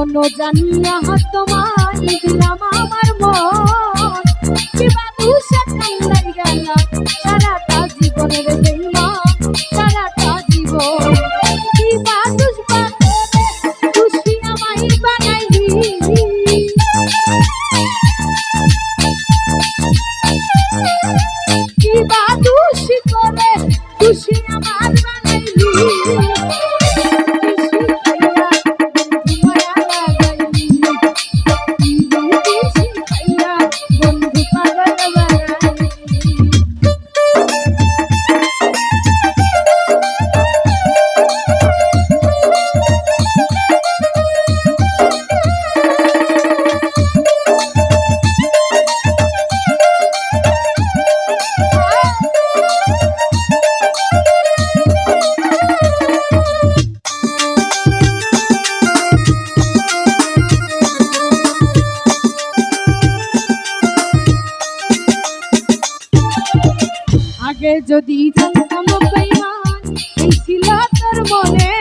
কেন জানিয়া তোমায় দিলাম আমার মন, কিবা দুষে কান্দাই গেল সারাটা জীবনের বেইমান, সারাটা জীবন কিবা দুষবা করে খুশি আমায় বানাইলি, কিবা দুষি করে খুশি আমার বানাইলি। আগে যদি জানতাম বেঈমান এই ছিল তোর মনে,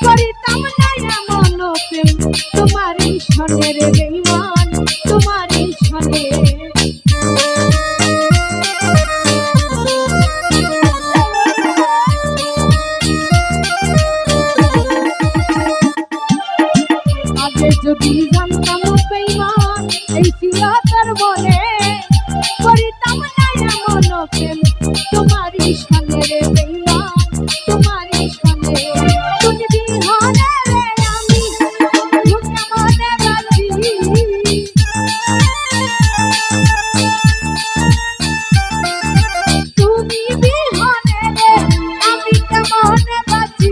করিতাম না এমন প্রেম তোমারই সনে রে বেঈমান, তোমারই সনে। আগে যদি জানতাম বেঈমান এই ছিল তোর মনে, করিতাম না এমন প্রেম তোমারই সনে রে বেঈমান, তোমারই সনে। তুমি বিহনে রে আমি মুখে মনে বাঁচি, তুমি বিহনে রে আমি কেমনে বাঁচি।